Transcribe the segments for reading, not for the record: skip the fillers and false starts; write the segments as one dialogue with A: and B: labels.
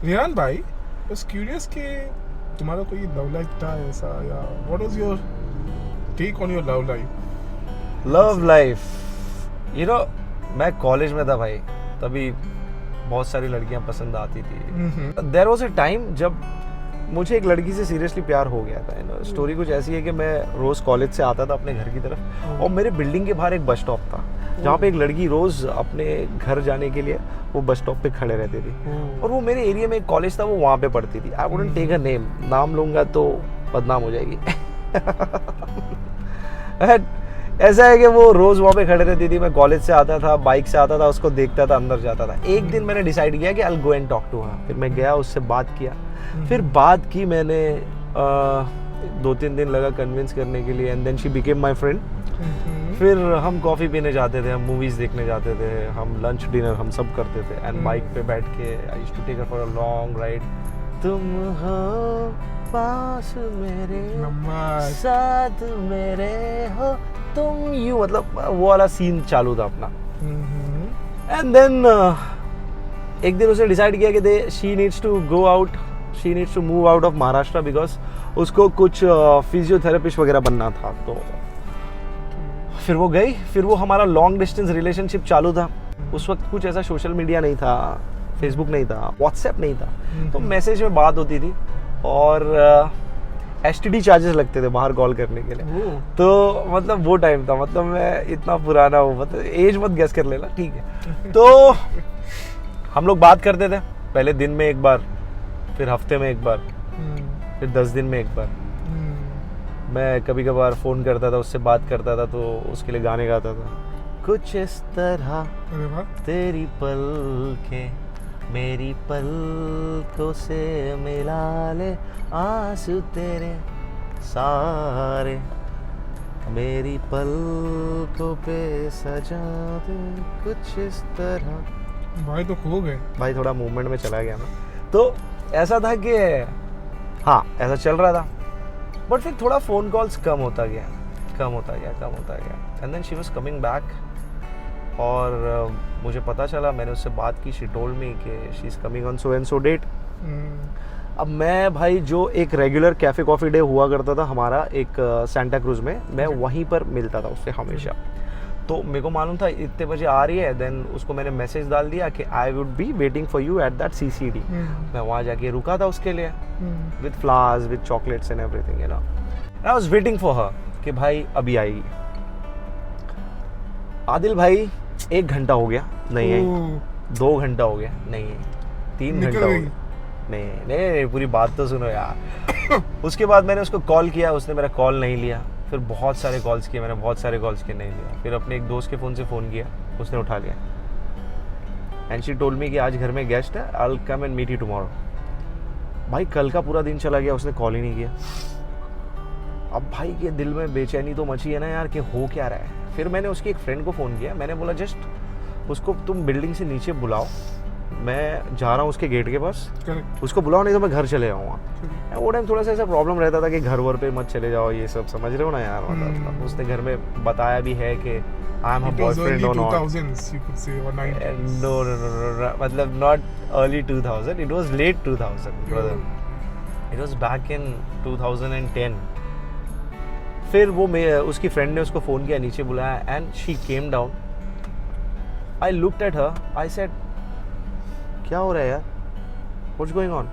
A: रियान भाई, बस क्यूरियस कि तुम्हारा कोई लव लाइफ था ऐसा, या what was your take on your love life?
B: Love life, you know, मैं कॉलेज में था भाई, तभी बहुत सारी लड़कियां पसंद आती थी। देयर वाज अ टाइम जब मुझे एक लड़की से सीरियसली प्यार हो गया था। यू नो, स्टोरी कुछ ऐसी है कि मैं रोज कॉलेज से आता था अपने घर की तरफ, और मेरे बिल्डिंग के बाहर एक बस स्टॉप था जहाँ पे एक लड़की रोज अपने घर जाने के लिए वो बस स्टॉप पे खड़े रहती थी। और वो मेरे एरिया में एक कॉलेज था, वो वहाँ पे पढ़ती थी। I wouldn't take a name, नाम लूंगा तो बदनाम हो जाएगी। ऐसा है कि वो रोज वहाँ पे खड़े रहती थी, मैं कॉलेज से आता था, बाइक से आता था, उसको देखता था, अंदर जाता था। एक दिन मैंने डिसाइड किया कि I will go and talk to her. फिर मैं गया, उससे बात किया, फिर बात की मैंने 2-3 दिन लगा कन्विंस करने के लिए, and then she became my friend. फिर हम कॉफ़ी पीने जाते थे, हम मूवीज़ देखने जाते थे, हम लंच डिनर हम सब करते थे, एंड बाइक पे बैठ के I used to take her for a long ride. तुम हो पास मेरे, साथ मेरे हो तुम, यूं, मतलब वो वाला सीन चालू था अपना। एंड देन एक दिन उसने डिसाइड किया कि she needs to go out, she needs to move out of Maharashtra, because उसको कुछ फिजियोथेरेपिस्ट वगैरह बनना था। तो फिर वो गई, फिर वो हमारा लॉन्ग डिस्टेंस रिलेशनशिप चालू था। उस वक्त कुछ ऐसा सोशल मीडिया नहीं था, फेसबुक नहीं था, व्हाट्सएप नहीं था, तो मैसेज में बात होती थी, और एसटीडी चार्जेस लगते थे बाहर कॉल करने के लिए। तो मतलब वो टाइम था, मतलब मैं इतना पुराना हूँ, मतलब एज मत गेस कर लेना, ठीक है। तो हम लोग बात करते थे, पहले दिन में एक बार, फिर हफ्ते में एक बार, फिर 10 दिन में एक बार। मैं कभी कभार फ़ोन करता था, उससे बात करता था, तो उसके लिए गाने गाता था। कुछ इस तरह तेरी पलकें मेरी पलकों से मिला ले, आंसू तेरे सारे मेरी पलकों पे सजा दे, कुछ इस तरह।
A: भाई तो खो गए
B: भाई, थोड़ा मूवमेंट में चला गया मैं। तो ऐसा था कि हाँ, ऐसा चल रहा था, बट फिर थोड़ा फ़ोन कॉल्स कम होता गया। And then she was coming back, और मुझे पता चला, मैंने उससे बात की, शी टोल्ड मी कि she is coming on so and so date. अब मैं भाई, जो एक रेगुलर कैफ़े कॉफ़ी डे हुआ करता था हमारा एक सेंटा क्रूज में, मैं वहीं पर मिलता था उससे हमेशा। तो मेरे को मालूम था इतने बजे आ रही है, देन उसको मैंने मैसेज डाल दिया कि I would be waiting for you at that CCD। मैं वहाँ जाके रुका था उसके लिए, with flowers, with chocolates and everything, you know. I was waiting for her कि भाई अभी आएगी। आदिल भाई, 1 घंटा हो गया नहीं आई, 2 घंटा हो गया नहीं आई, 3 घंटा हो गया नहीं, पूरी बात तो सुनो यार। उसके बाद मैंने उसको कॉल किया, उसने मेरा कॉल नहीं लिया। फिर बहुत सारे कॉल्स किए मैंने, बहुत सारे कॉल्स किए, नहीं लिया। फिर अपने एक दोस्त के फ़ोन से फ़ोन किया, उसने उठा लिया, एंड शी टोल्ड मी कि आज घर में गेस्ट है, I will come and meet you tomorrow. भाई कल का पूरा दिन चला गया, उसने कॉल ही नहीं किया। अब भाई के दिल में बेचैनी तो मची है ना यार, कि हो क्या रहा है। फिर मैंने उसकी एक फ्रेंड को फ़ोन किया, मैंने बोला जस्ट उसको तुम बिल्डिंग से नीचे बुलाओ, मैं जा रहा हूँ उसके गेट के पास, उसको बुलाओ, नहीं तो मैं घर चले जाऊँगा। वो टाइम थोड़ा सा ऐसा प्रॉब्लम रहता था कि घर वर पे मत चले जाओ, ये सब समझ रहे हो ना यार। मतलब उसने घर में बताया भी है कि आई एम हर बॉयफ्रेंड और नॉट। नो, मतलब not early 2000, it was late 2000 brother, it was back in 2010। फिर वो उसकी फ्रेंड ने उसको फ़ोन किया, नीचे बुलाया, and she came down. I looked at her, I said क्या हो रहा है यार, what's going on,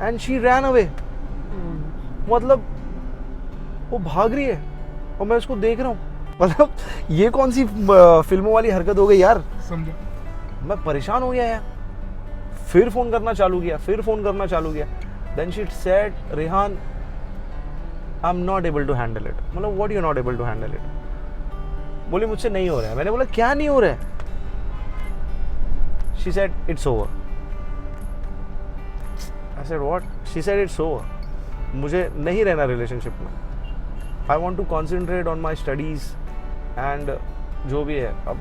B: and she ran away. मतलब वो भाग रही है और मैं उसको देख रहा हूँ। मतलब ये कौन सी फिल्मों वाली हरकत हो गई यार,
A: समझा।
B: मैं परेशान हो गया यार। फिर फ़ोन करना चालू किया, then she said, Rehan I am not able to handle it. मतलब what you not able to handle it? बोली मुझसे नहीं हो रहा है। मैंने बोला क्या नहीं हो रहा है? She said it's over. I said what? She said it's over. मुझे नहीं रहना रिलेशनशिप में। I want to concentrate on my studies and जो भी है। अब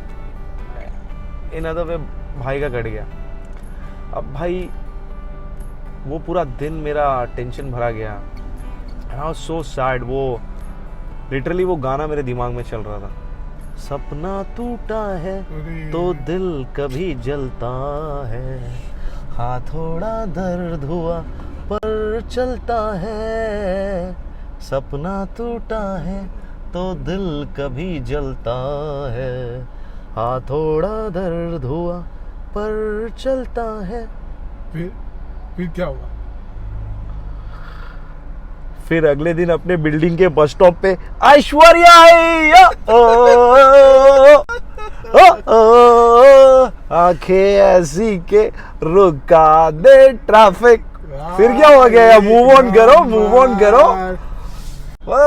B: in other way भाई का कट गया। अब भाई वो पूरा दिन मेरा टेंशन भरा गया। And I was so sad. वो लिटरली वो गाना मेरे दिमाग में चल रहा था, सपना टूटा है तो दिल कभी जलता है, हाँ थोड़ा दर्द हुआ पर चलता है, सपना टूटा है तो दिल कभी जलता है। हाँ थोड़ा दर्द हुआ पर चलता है।
A: फिर क्या हुआ?
B: फिर अगले दिन अपने बिल्डिंग के बस स्टॉप पे ऐश्वर्या आई, आंखें ऐसी के रुका दे ट्रैफिक। फिर क्या हो गया? मूव ऑन करो, मूव ऑन करो।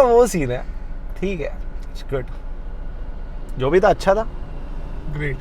B: वो सीन है, ठीक है, इट्स गुड। जो भी था अच्छा था।
A: ग्रेट।